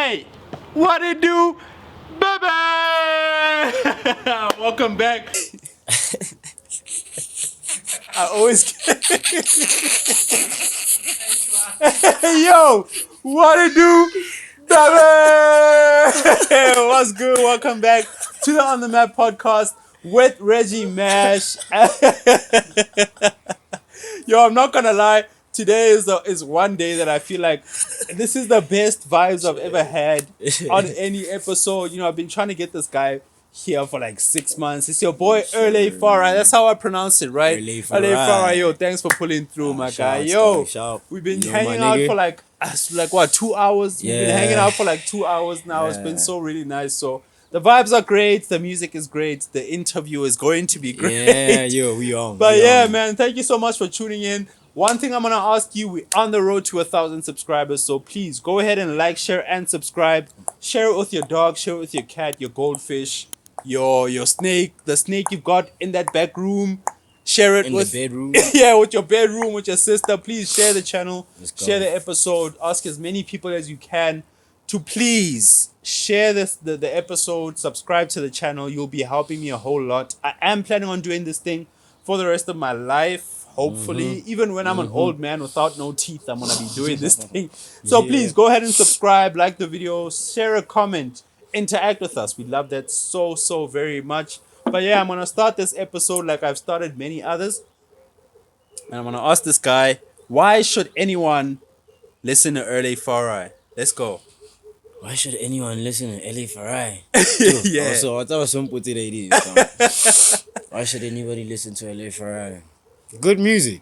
Hey, what it do, baby? Welcome back. I always Yo, what it do, baby? What's good? Welcome back to the On the Map podcast with Reggie Mash. Yo, I'm not gonna lie. Today is one day that I feel like this is the best vibes I've ever had on any episode. You know, I've been trying to get this guy here for like 6 months. It's your boy Earle Fari. That's how I pronounce it, right? Earle Fari. Yo, thanks for pulling through, my guy. Yo, we've been hanging out for like what, 2 hours? We've been hanging out for like 2 hours now. It's been so really nice. So the vibes are great. The music is great. The interview is going to be great. Yeah, yo, we on. But yeah, man, thank you so much for tuning in. One thing I'm going to ask you, we're on the road to 1,000 subscribers, so please go ahead and like, share, and subscribe. Share it with your dog, share it with your cat, your goldfish, your snake, the snake you've got in that back room. Share it with the bedroom. Yeah, with your bedroom, with your sister. Please share the channel, share the episode. Ask as many people as you can to please share the episode, subscribe to the channel. You'll be helping me a whole lot. I am planning on doing this thing for the rest of my life. Hopefully, even when I'm an old man without no teeth, I'm going to be doing this thing. So please go ahead and subscribe, like the video, share a comment, interact with us. We love that so very much. But yeah, I'm going to start this episode like I've started many others. And I'm going to ask this guy, why should anyone listen to Earle Fari? Let's go. Why should anyone listen to Earle Fari? Yeah. Also, what was some put it? Why should anybody listen to Earle Fari? Good music.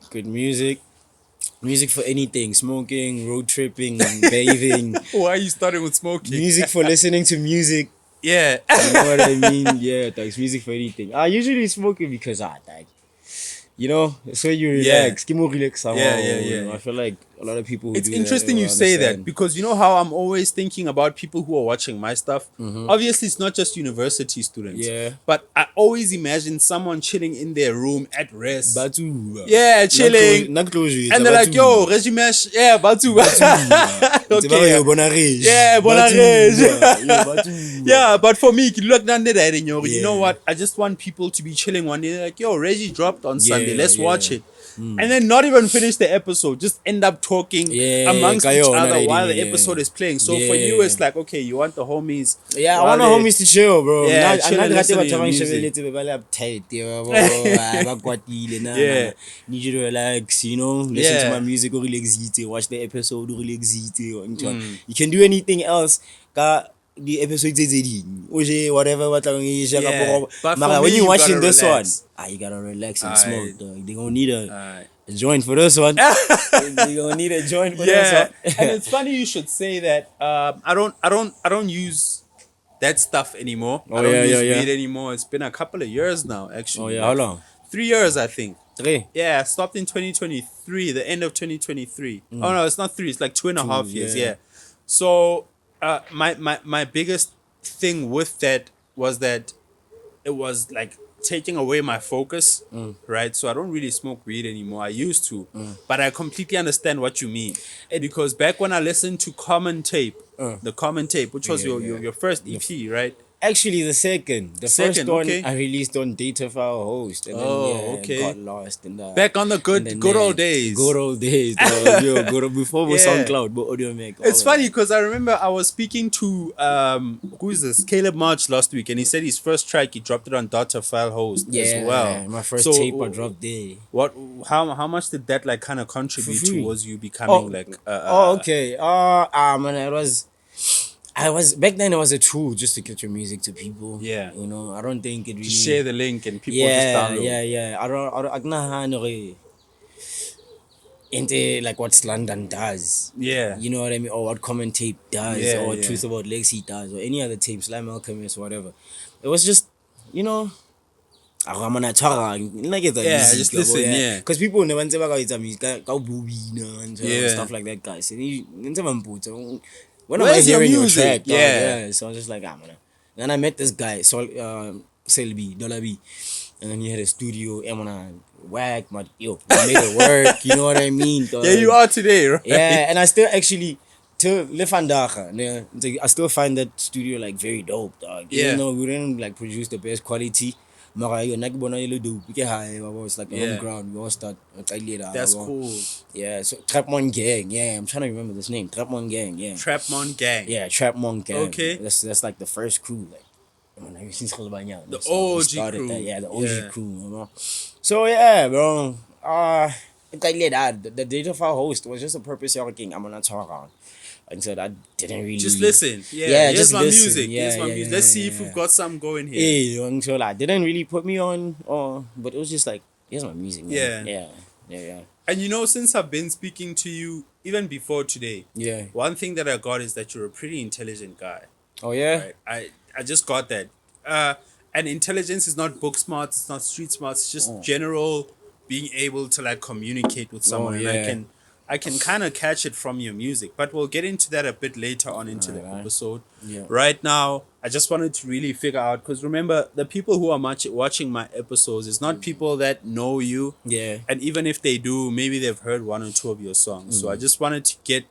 Music for anything. Smoking, road tripping, bathing. Why are you starting with smoking? Music for listening to music. Yeah. You know what I mean? Yeah, thanks. Music for anything. I usually smoking because you know, so you relax. Give more relax. Yeah. I feel like a lot of people. It's interesting you say that because you know how I'm always thinking about people who are watching my stuff. Obviously, it's not just university students. Yeah. But I always imagine someone chilling in their room at rest. Batu. Yeah, chilling. And they're like, yo, Reggie Mash. Yeah, Batu. Okay. Yeah, Bonarege. Yeah, but for me, you know what? I just want people to be chilling one day. They're like, yo, Reggie dropped on Sunday. Let's watch it. And then not even finish the episode, just end up talking amongst each other while the episode is playing. So for you, it's like, okay, you want the homies. Yeah, I want the homies to chill, bro. Yeah, chill and listen to your music. Need you to relax, you know, listen to my music, or relax, watch the episode, or relax. You can do anything else. The episode whatever. But when you're watching this one, you gotta relax and smoke. They gonna need a joint for this one. They gonna need a joint for this one. And it's funny you should say that. I don't use that stuff anymore. I don't use weed anymore. It's been a couple of years now, actually. How long? 3 years, I think. 3? Yeah, I stopped in 2023, the end of 2023. Oh no, it's not 3. It's like 2.5 years. Yeah. So. My biggest thing with that was that it was like taking away my focus, right? So I don't really smoke weed anymore. I used to, but I completely understand what you mean. Because back when I listened to Common Tape, the Common Tape, which was your first EP, right? Actually, the second. The first one I released on Data File Host. And then, got lost. And, back on the good old days. Good old days. Before was SoundCloud, but Audio Mac. It's funny because I remember I was speaking to, who is this? Caleb March last week. And he said his first track, he dropped it on Data File Host as well. My first tape I dropped there. How much did that like kind of contribute towards you becoming okay. Man, I was back then. It was a tool just to get your music to people. Yeah, you know. I don't think it really share the link and people just download. Yeah. I don't into like what Slondon does. Yeah, you know what I mean, or what Common Tape does, or Truth About Lexi does, or any other tape, Slime Alchemist, whatever. It was just, you know. Just listen, because people never say about it's music, and stuff like that, guys. When I was hearing your track, so I was just like, man. Then I met this guy, Selby, Dollar B, and then he had a studio, whack, we made it work, you know what I mean? Yeah, you are today, right? Yeah, and I still actually to Lefandaga, I still find that studio like very dope, dog. Yeah. Even though we didn't like produce the best quality, mara yun nakibona yelo dope. It's like Yeah. home ground. We all start. That's cool. Yeah. So Trapmon Gang. Yeah, I'm trying to remember this name. Trapmon Gang. Yeah. Trapmon Gang. Yeah, Trapmon Gang. Okay. That's like the first crew. Like, The OG crew. Yeah, the OG crew. You know? So yeah, bro. The data file host was just a purpose y'all king. I'm gonna talk on. And so that didn't really just listen. Yeah, here's just my listen. music. Yeah, Here's my music. Let's see if we've got some going here. Yeah, so like didn't really put me on but it was just like here's my music, man. Yeah. And you know, since I've been speaking to you even before today, one thing that I got is that you're a pretty intelligent guy. Oh yeah? Right? I just got that. And intelligence is not book smart, it's not street smart, it's just general being able to like communicate with someone. And I can kind of catch it from your music, but we'll get into that a bit later on into the episode. Yeah. Right now, I just wanted to really figure out, because remember, the people who are watching my episodes is not people that know you. Yeah. And even if they do, maybe they've heard one or two of your songs. So I just wanted to get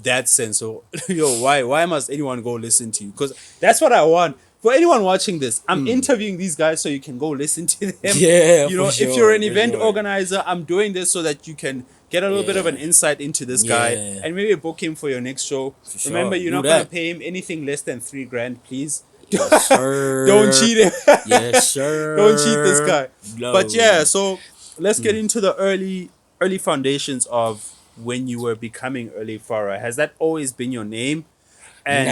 that sense. So, why must anyone go listen to you? Because that's what I want. For anyone watching this, I'm interviewing these guys so you can go listen to them. Yeah, you know, sure, if you're an event organizer, I'm doing this so that you can get a little bit of an insight into this guy and maybe book him for your next show. Sure. Remember, you're not gonna pay him anything less than $3,000, please. Yes, sir. Don't cheat him. Yes, sir. Don't cheat this guy. No. But yeah, so let's get into the early foundations of when you were becoming Earle Fari. Has that always been your name? And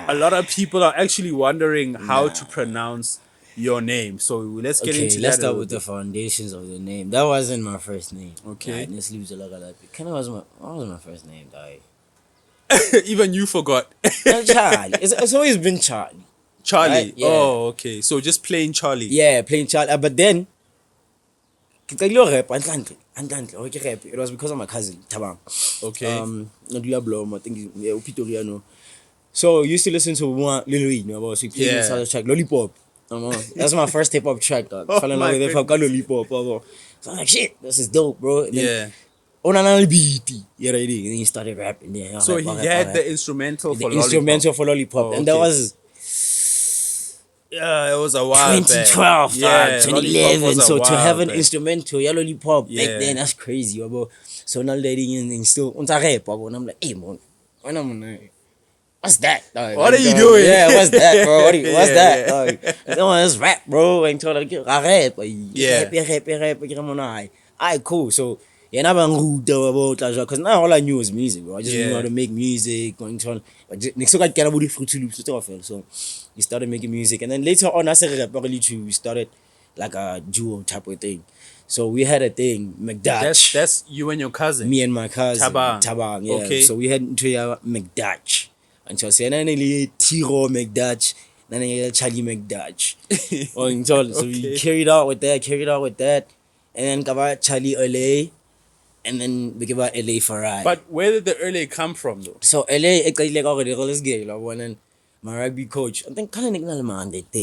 a lot of people are actually wondering how to pronounce your name. So let's get into that. Let's start with the foundations of the name. That wasn't my first name. Okay. This leaves a lot of that. Kind of was my first name, dog. Even you forgot. Charlie. It's always been Charlie. Charlie. Right? Yeah. Oh, okay. So just plain Charlie. Yeah, plain Charlie. But then, it was because of my cousin, Tabang. Okay. I think Pitoriano. So I used to listen to one Lil Wayne, about so he played this other track, Lollipop. That's my first hip hop track, dog. Oh Fell in love with hip-hop, got Lollipop. So I'm like, shit, this is dope, bro. And then, BT. Yeah, right. And then he started rapping. Yeah, so he had the instrumental for Lollipop. Instrumental for Lollipop. Oh, and that was... Yeah, it was a while 2012, 2011. So to have an instrumental, Lollipop, back then, that's crazy, bro. So now dating and still, and I'm like, hey, man, when I'm like, what's that, dog? What are you doing? Yeah, what's that, bro? What's that, dog? No, it's rap, bro. And so like, rap, rap. Alright, cool. So yeah, now I'm rude about because now all I knew was music, bro. I just knew how to make music. Going to, next to get about the Fruity Loops stuff. So we started making music, and then later on, I said we started like a duo type of thing. So we had a thing, McDutch. That's you and your cousin. Me and my cousin. Tabang. Yeah. Okay. So we had into McDutch. And so I said, Tiro McDutch, Charlie McDutch. So we carried out with that. And then kaba Charlie Earle. And then we gave out Earle Fari. But where did the Earle come from though? So Earle, my rugby coach, I think kind of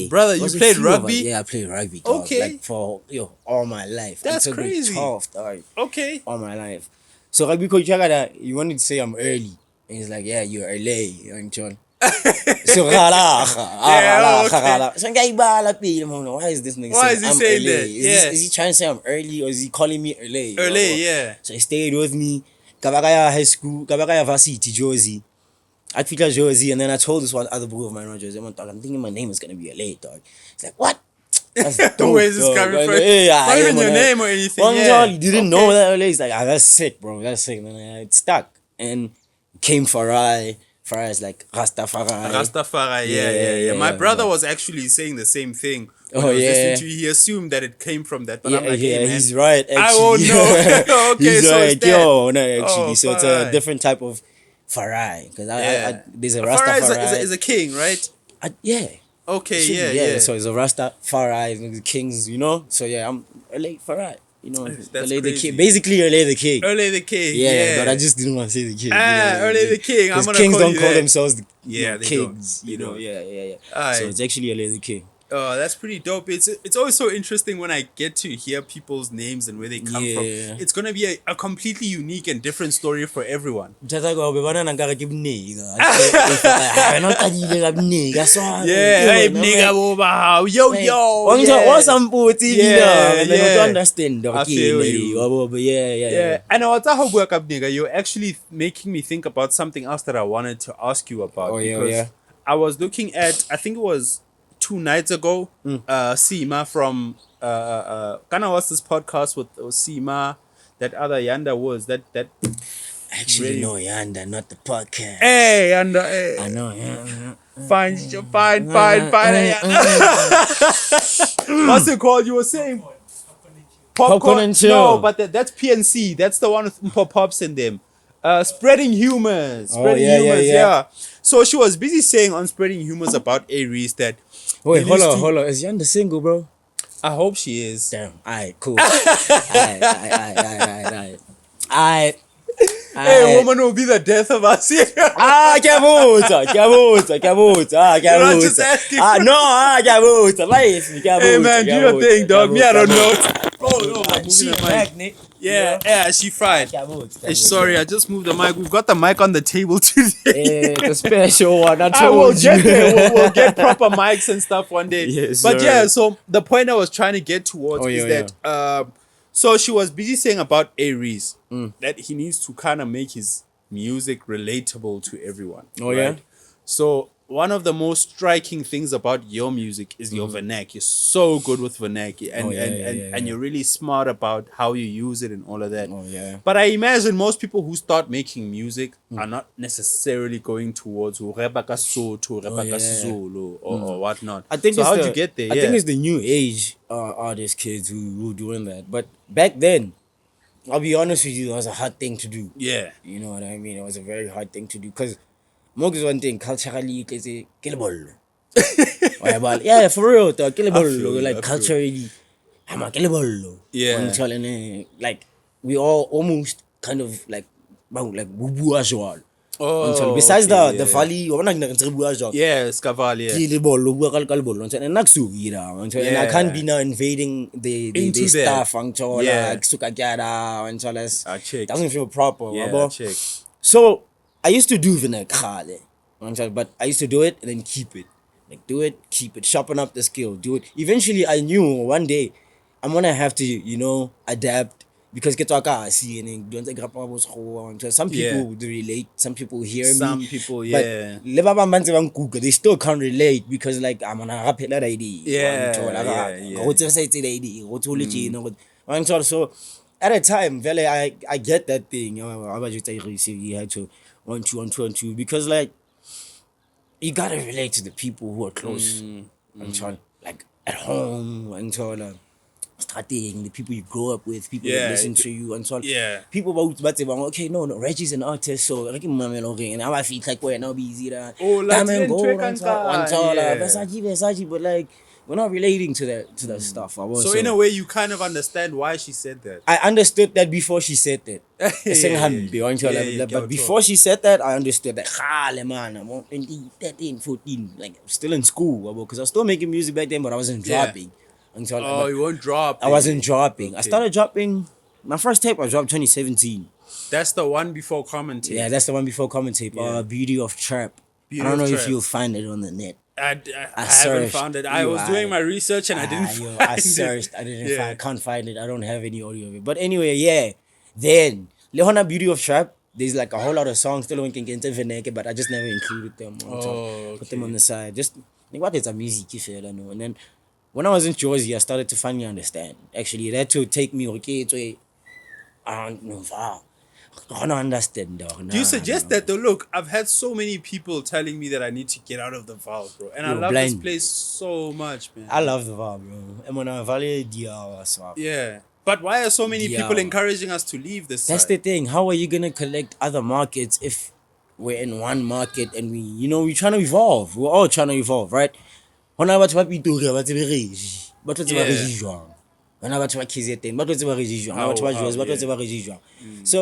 brother, you played rugby? Yeah, I played rugby. Dog. Okay. Like for all my life. That's crazy. Tough, dog. Okay. All my life. So rugby coach, you wanted to say I'm early. And he's like, yeah, you're LA, and John. So why is this nigga why is he I'm saying LA? that? Is he trying to say I'm early or is he calling me LA? Earle, yeah. So he stayed with me. Kabakaya High School, Kabakaya Varsity, Jersey. I picked up Jersey, and then I told this one other bro of mine on Jersey, I'm thinking my name is gonna be LA, dog. He's like, what? That's dope, where is this coming from? Not even your name or anything. You didn't know that LA. He's like, that's sick, bro. That's sick. And then it stuck. And came Fari. Fari is like Rastafari, yeah. My brother was actually saying the same thing. When I was listening to you, he assumed that it came from that. But I'm like, hey, man, he's right, actually. I won't know. Okay, he's so right. it's that. No, actually. Oh, so it's a different type of Fari. Because there's a Rastafari. Is a king, right? Yeah. Okay, yeah. So it's a Rastafari, the kings, you know? So yeah, I'm LA Fari. You know, that's LA crazy. the king. Basically, LA the king. Earle the king. Yeah, but I just didn't want to say the king. Earle the king. I'm gonna kings call don't you call that. themselves the they kings. don't. You know, yeah. Right. So it's actually LA the king. Oh, that's pretty dope. It's always so interesting when I get to hear people's names and where they come from. It's gonna be a completely unique and different story for everyone. Yeah, hey, nigga, yo. Understand? I feel you. Yeah. And nigga, you're actually making me think about something else that I wanted to ask you about. Oh, yeah, because yeah. I was looking at, I think it was 2 nights ago, Sima from Kana was this podcast with Sima, that other Yanda was that Actually, really, no, Yanda, not the podcast. hey Yanda, hey. I know, yeah. Fine. What's it called? You were saying Popcorn and Chill. No, but that's PNC. That's the one with Pops in them. Spreading humors. Yeah. So she was busy saying on Spreading Humors about Aries that. Wait, hold on. Is Yanda single, bro? I hope she is. Damn. Alright, cool. Alright. Hey, woman will be the death of us here. Kyavuta. You're not just asking. Hey, man, do your thing, dog. Me, I don't know. She magnet. Yeah, she fried. Sorry, I just moved the mic. We've got the mic on the table today. The special one. I will get there. We'll get proper mics and stuff one day. Yes, but sir. yeah, so the point I was trying to get towards is that so she was busy saying about Aries that he needs to kind of make his music relatable to everyone. Yeah. So one of the most striking things about your music is your vernac. You're so good with vernac, and you're really smart about how you use it and all of that. But I imagine most people who start making music are not necessarily going towards Rebecca Soto, Rebecca Zulu, or whatnot. I think so. How'd you get there? I think it's the new age artist kids who doing that. But back then, I'll be honest with you, it was a hard thing to do. Yeah. You know what I mean? It was a very hard thing to do because Mog is one thing, culturally, it's a killable. Yeah, for real, killable. Like, culturally, I'm a killable. Yeah. Like, we all almost kind of like bubu as well. Oh, besides the Fali, we're not going to bubu as well. Yeah, Scaval, yeah. And I can't be now invading the stuff. Yeah. Doesn't feel proper. Yeah, check. So, I used to do vinegar, but I used to do it and then keep it. Like, do it, keep it, sharpen up the skill, do it. Eventually, I knew one day I'm going to have to, adapt because some people would relate, some people hear me. Some people, yeah. But they still can't relate because, like, I'm on a rapid ID. So, at a time, I get that thing. You had to 1 2 1 2 because like you gotta relate to the people who are close like at home until starting the people you grow up with, people that listen to you and so on. People about okay, no, Reggie's an artist, so like and now I feel like we're now busy that but like we're not relating to that stuff. So in a way, you kind of understand why she said that. I understood that before she said that. But before she said that, I understood that. Man, I'm 13, 14, like still in school because I was still making music back then, but I wasn't dropping. You weren't dropping. I wasn't dropping. Okay. I started dropping. My first tape I dropped 2017. That's the one before Common Tape. Yeah, that's the one before Common Tape. Beauty of Trap. I don't know if you'll find it on the net. I haven't found it. I was doing my research and I didn't find it. I searched. I didn't find. I can't find it. I don't have any audio of it. But anyway, then Lehona Beauty of Trap. There's like a whole lot of songs still can get into but I just never included them. Put them on the side. Just like what is a music you feel, I know. And then when I was in Jersey, I started to finally understand. Actually, that to take me I don't know. I don't understand, dog. Do you suggest that though? Look, I've had so many people telling me that I need to get out of the Val, bro. And I love this place so much, man. I love the Val, bro. Yeah. But why are so many people encouraging us to leave this That's the thing. How are you going to collect other markets if we're in one market and we're trying to evolve? We're all trying to evolve, right? So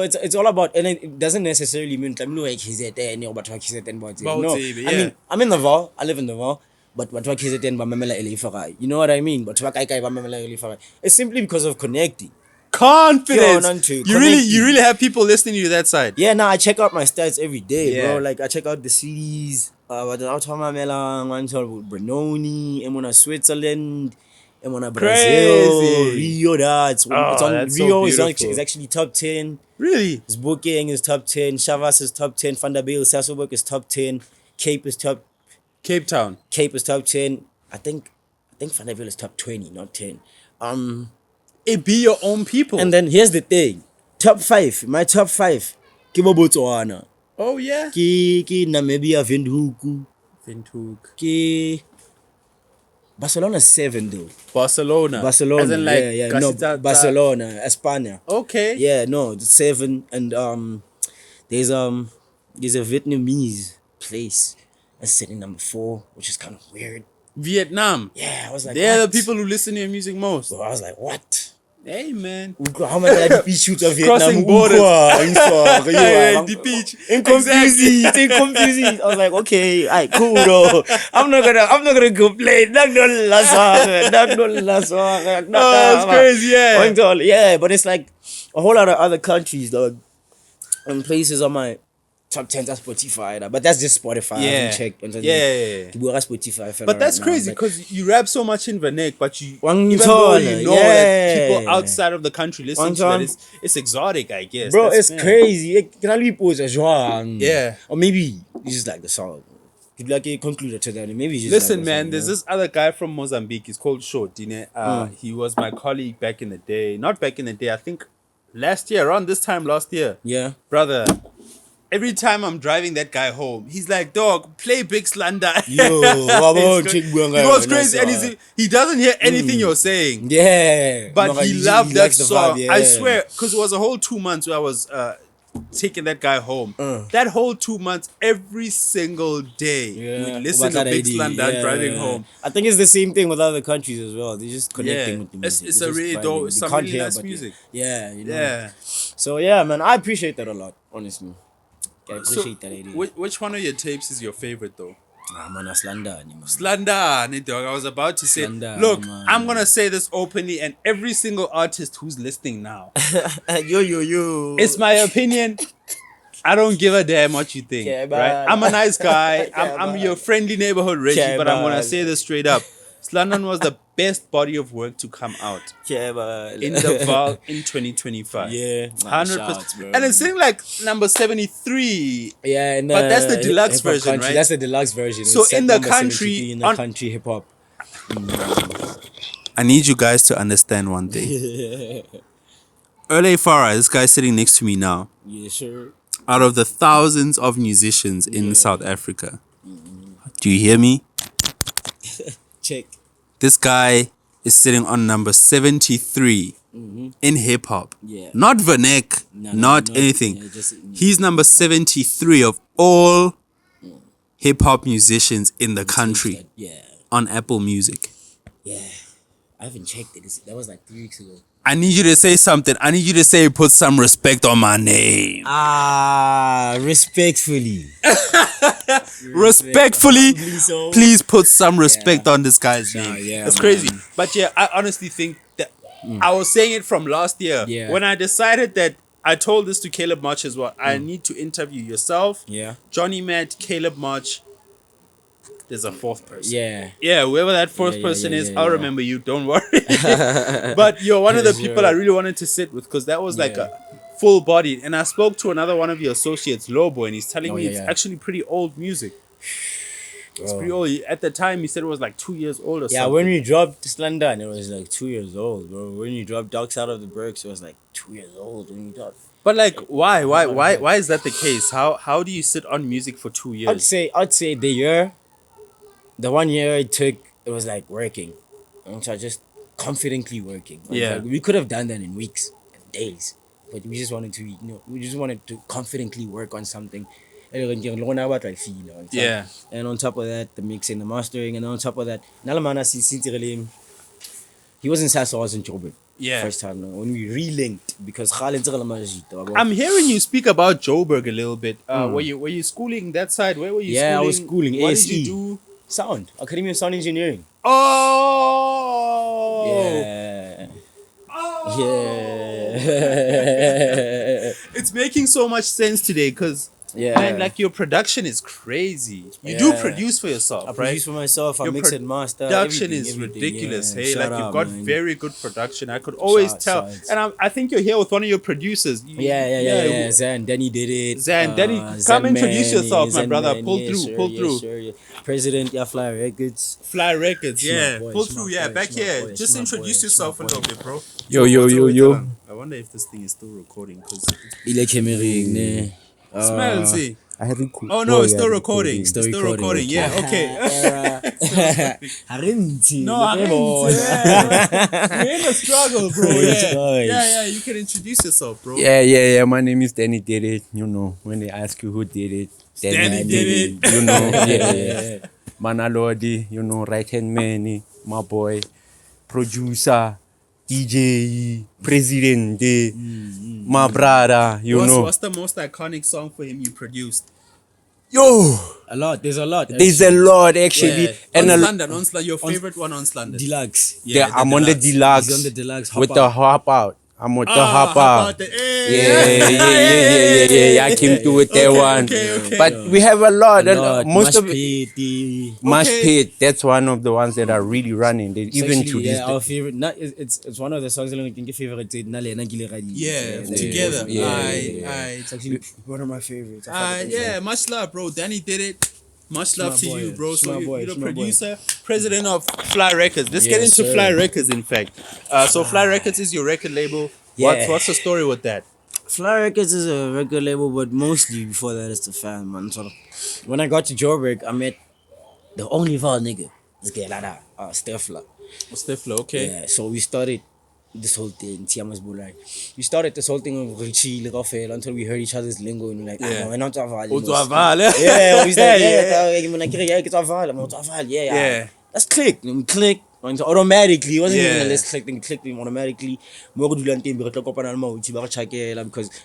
it's all about, and it doesn't necessarily mean no. I mean, I'm in the Val. I live in the Val, but what KZN ba mamela Earle Fari. You know what I mean? But what kai ba mamela Earle Fari. It's simply because of connecting. Confidence. You really have people listening to you that side. Yeah, now I check out my stats every day, bro. Like I check out the CDs. But out Mamela, one with Benoni, I'm on Switzerland, I'm on Brazil, Rio. That's on Rio. Is actually top 10. Really? His booking is top 10. Shavas is top 10. Van der Bijl, Sasolburg is top 10. Cape is top. Cape Town. Cape is top 10. I think Van der Bijl is top 20, not 10. It be your own people. And then here's the thing. Top 5. My top 5. Kibo Botswana. Oh yeah. Ki Namibia Windhoek. Ki Barcelona 7 though. Barcelona. As in like Barcelona, España. Okay. Yeah, no, 7 and there's a Vietnamese place that's sitting number 4, which is kind of weird. Vietnam. Yeah, I was like, they're the people who listen to your music most. So I was like, what? Hey man, how many DP shoots of Vietnam? Crossing borders. Confusing. I was like, okay, alright, cool though. I'm not gonna complain. It's crazy, yeah. Yeah, but it's like a whole lot of other countries, dog, and places on my top 10 on Spotify, but that's just Spotify. I haven't checked. Spotify. But that's crazy because you rap so much in Vereeniging, but even though you know that people outside of the country listen to that, it's exotic, I guess. Bro, it's crazy. Yeah. Or maybe you just like the song. You'd like a concluder to that. Maybe just listen, like man. There's this other guy from Mozambique. He's called Short. He was my colleague back in the day. Not back in the day. I think last year, around this time last year. Yeah, brother. Every time I'm driving that guy home, he's like, dog, play Big Slanda. Yo, it was crazy. And he doesn't hear anything you're saying. Yeah. But he loved that song. Vibe, I swear, because it was a whole 2 months where I was taking that guy home. That whole 2 months, every single day, we listen to Big Slanda driving home. I think it's the same thing with other countries as well. They're just connecting with the music. It's a really dope, some really nice music. Yeah, you know. Yeah. So, yeah, man, I appreciate that a lot, honestly. I appreciate that idea. Which one of your tapes is your favorite though? Man, Slanda. Slanda, dog. I was about to say, look, I'm gonna say this openly, and every single artist who's listening now, yo, it's my opinion. I don't give a damn what you think, right? I'm a nice guy. I'm your friendly neighborhood Reggie, but I'm gonna say this straight up. Slondon was the best body of work to come out in the Val in 2025. Yeah, 100%. And it's saying like number 73. Yeah, but that's the deluxe version, right? That's the deluxe version. So in the country, hip hop. I need you guys to understand one thing. Earle Fari, this guy sitting next to me now. Yeah, sure. Out of the thousands of musicians in South Africa, do you hear me? Check. This guy is sitting on number 73 in hip hop. Yeah. Not Vereeniging, not anything. Yeah, he's number 73 of all hip hop musicians in the country. On Apple Music. Yeah. I haven't checked it. That was like 3 weeks ago. I need you to say something. I need you to say, put some respect on my name. Respectfully. Respectfully, please put some respect on this guy's name. Yeah, it's crazy. But yeah, I honestly think that I was saying it from last year. Yeah. When I decided that, I told this to Caleb March as well. I need to interview yourself, Johnny Matt, Caleb March. There's a fourth person. Yeah, whoever that fourth person is, I'll remember you. Don't worry. But you're one of the people I really wanted to sit with because that was like a full body. And I spoke to another one of your associates, Lobo, and he's telling me it's actually pretty old music. It's pretty old. At the time, he said it was like 2 years old or something. Yeah, when we dropped Slondon, it was like 2 years old, bro. When you dropped Dogs Out of the Berks, it was like 2 years old when you dropped. But like, why is that the case? How do you sit on music for 2 years? I'd say the 1 year it took, it was like working. So just confidently working. Like, we could have done that in weeks, days, but we just wanted to confidently work on something. And on top of that, the mixing, the mastering, and on top of that, he was in Sasa, I was in Joburg. First time when we relinked because I'm hearing you speak about Joburg a little bit. Were you schooling that side? Where were you schooling? I was schooling What ASE. did you do? Sound. Academy of Sound Engineering. Oh. Yeah. Oh. Yeah. It's making so much sense today because Yeah. man, like your production is crazy. You do produce for yourself, I right? produce for myself. I Your mix and master. Production is everything, ridiculous. yeah. Hey, Shout like you've out, got man. very good production. I could always tell. Shouts. And I think you're here with one of your producers. Yeah. Zan, Danny did it. Zan, Danny, come introduce yourself, my brother. Pull through. Sure, yeah. President, Fly Records. Fly Records, yeah. Boy, Pull through, yeah. Back here. Just introduce yourself a little bit, bro. Yo. I wonder if this thing is still recording because Ile Kemering, ne. smell, see. I have record. Oh no, it's still recording. Still recording. Yeah, okay. Harinti. No, we're in a struggle, bro. Yeah. You can introduce yourself, bro. Yeah. My name is Danny Did It. You know, when they ask you who did it, Danny did it. You know, yeah. Manalodi, you know, right hand man, my boy, producer, DJ, president, my brother, you know. What's the most iconic song for him you produced? Yo, There's a lot. there's a lot actually. Yeah. And on Slondon, your favorite one on Slondon. Deluxe. yeah, I'm on the deluxe. He's on the deluxe. With the hop out. I'm with the hop out. Yeah. I came through with that one. Okay. But we have a lot. And most of it. Mash Pit, that's one of the ones that are really running. They, even to this our day. favorite. It's one of the songs that I think favorite. Yeah, together. It's actually one of my favorites. Much love, bro. Danny did it. Much love to you, bro. So you're the my boy. producer, president of Fly Records. Let's get Yes, into sir. Fly Records, in fact. So Fly Records is your record label. Yeah. What's the story with that? Fly Records is a record label, but mostly before that, it's the fan, man. So when I got to Joburg, I met the only Val nigga. This guy, Stefla. Stifler, okay. Yeah, so we started this whole thing. We started this whole thing of Richie, until we heard each other's lingo and we're like, we're not Val. Yeah, we started, yeah. Let's click. And we click. And so automatically, it wasn't even a let's click, then click them automatically. Because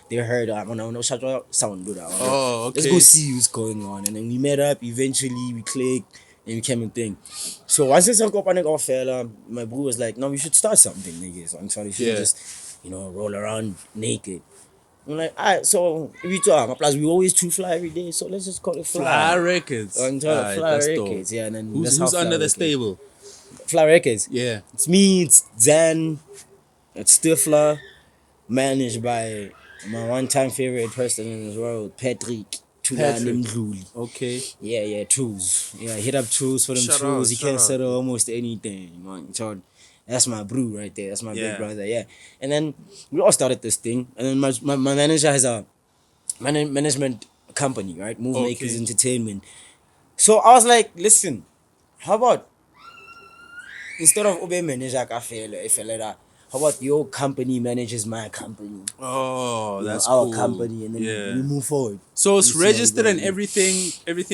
they heard sound. Oh, okay. Let's go see what's going on. And then we met up, eventually we clicked and we came a thing. So once it's my bro was like, no, we should start something, nigga. So I'm sorry, we should just, roll around naked. I'm like, alright, so we talk. Plus, we always too fly every day, so let's just call it Fly Records. Fly Records, yeah. And then Who's under the stable? Fly Records. Yeah. It's me, it's Zan, it's Stifler, managed by my one-time favorite person in this world, Patrick. Okay. Yeah, Tools. Yeah, hit up Tools for them tools. He can settle almost anything. Man. So that's my bro right there. That's my big brother. Yeah. And then we all started this thing. And then my manager has a management company, right? Move Makers Entertainment. So I was like, listen, how about instead of Ube manager how about your company manages my company? Oh, that's our cool. company, and then we move forward. So it's registered and everything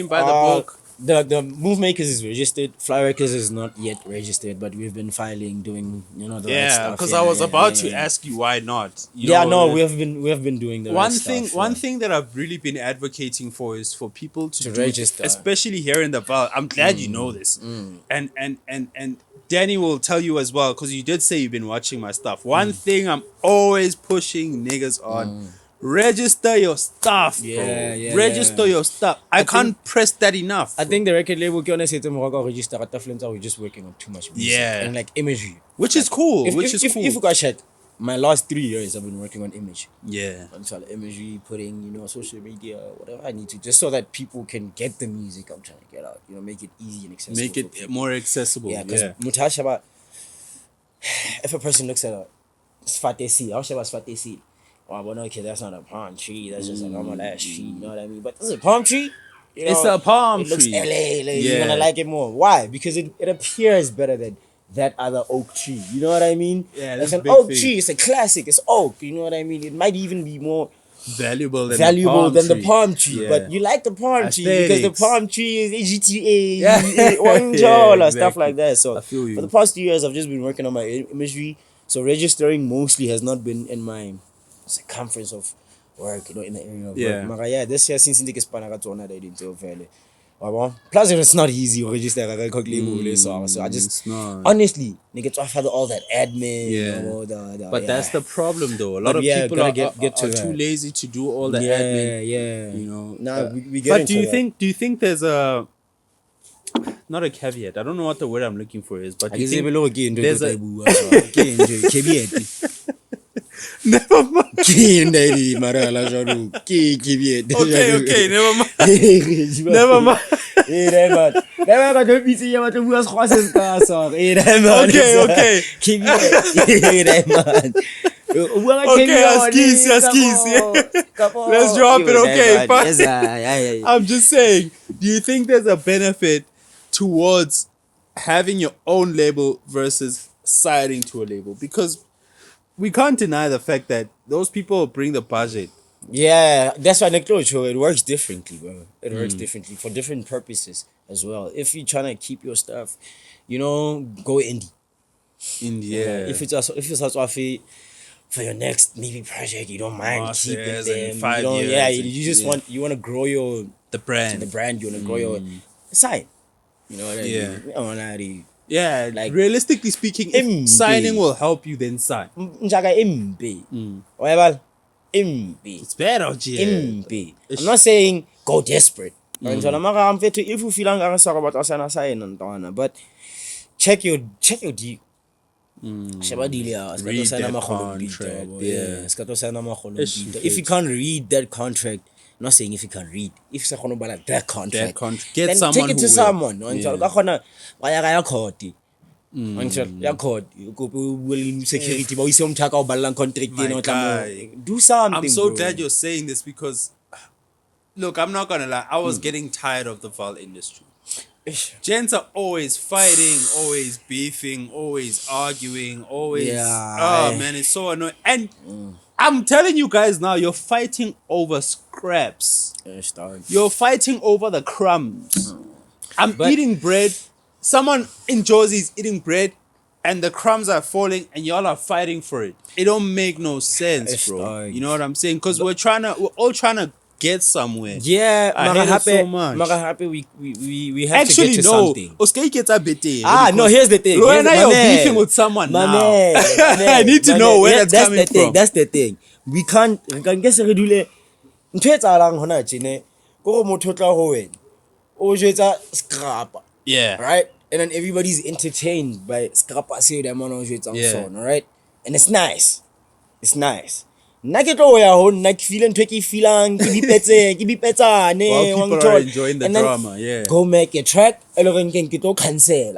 by the book. The Move Makers is registered. Fly Records is not yet registered, but we've been filing, doing the right stuff. Because I was about to ask you why not. We have been doing the one right thing. stuff. One thing that I've really been advocating for is for people to register, especially here in the Val. I'm glad you know this, and Danny will tell you as well, because you did say you've been watching my stuff. One thing I'm always pushing niggas on. Register your stuff, bro. Register your stuff. I can't press that enough. I think the record label can say to register at we're just working on too much music. And like imagery. Which is cool. If you got shit, my last 3 years I've been working on image. Yeah. On imagery, putting, social media, whatever I need to, just so that people can get the music I'm trying to get out. Make it easy and accessible. Make it more accessible. Yeah, because Mutasha, if a person looks at a Sfatesi, I'll say about Sfatesi. Oh, but okay, that's not a palm tree. That's just a normal ass tree. You know what I mean? But this is a palm tree. It's a palm tree. It looks LA. You're gonna like it more. Why? Because it appears better than that other oak tree. You know what I mean? Yeah, it's an oak tree. It's a classic. It's oak. You know what I mean? It might even be more valuable than the palm tree. Yeah. But you like the palm tree because the palm tree is AGTA, stuff like that. So for the past 2 years, I've just been working on my imagery. So registering mostly has not been in my circumference of work, in the area of work. This year, since I Plus, it's not easy to register a record label. So I just, honestly, nigga, I have all that admin. Yeah. But that's the problem, though. A lot of people are too lazy to do all the admin. Yeah. You know. Nah, we get but into do you think there's a not a caveat? I don't know what the word I'm looking for is, but do you think there's a never mind. Okay, never mind. Never mind. Let's drop it. Okay, fine. I'm just saying, do you think there's a benefit towards having your own label versus siding to a label? Because we can't deny the fact that those people bring the budget. Yeah, that's why it works differently, bro. It works differently for different purposes as well. If you're trying to keep your stuff, go indie. Yeah. If it's also for your next maybe project, you don't mind keeping them. 5 years. You just want to grow the brand. You want to grow your side. You know what I mean? Yeah, like realistically speaking, if signing will help you, then sign. It's bad out here. I'm not saying go desperate. If you feel about but check your deal. Read that contract. If you can't read that contract, I'm not saying if you can read. If you can't read that contract, get then someone take it to someone. Security, do something. I'm so glad you're saying this because, look, I'm not gonna lie, I was getting tired of the VAL industry. Gents are always fighting, always beefing, always arguing, always. Man, it's so annoying. And I'm telling you guys now, you're fighting over scraps. You're fighting over the crumbs. I'm eating bread. Someone in Jersey is eating bread, and the crumbs are falling, and y'all are fighting for it. It don't make no sense, bro. You know what I'm saying? Because we're all trying to get somewhere. Yeah, I hate it so much. We have to get to something. No, here's the thing. You're beefing with someone now. I need to know where that's coming from. That's the thing. We can't guess a redule. Yeah. Right? And then everybody's entertained by scrapper say them on right? And it's nice. It's nice. While people are enjoying the drama, yeah. Go make a track, cancel.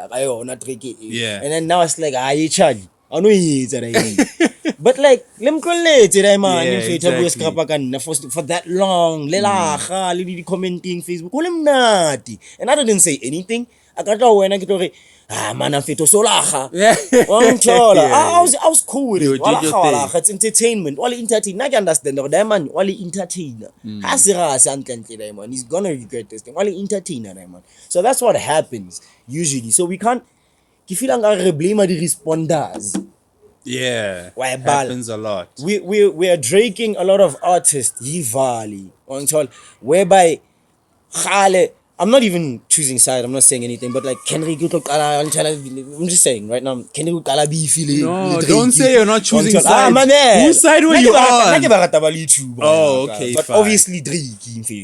Yeah. And then now it's like, you charge. I know but like, let me collect it, man. For that long, commenting Facebook, and I didn't say anything. I got when I get man, I'm fit to solaha. I was cool with it. It's entertainment. All entertainment. I understand that man. All entertainer. He's gonna regret this thing. All entertainer, man. So that's what happens usually. So we can't. You feel like blame the responders. Yeah, it happens a lot. We are draking a lot of artists. Whereby I'm not even choosing side. I'm not saying anything, but like I'm just saying right now. No, don't say you're not choosing sides. Whose side were you on? Oh, okay, but fine. Obviously Drake. Fine.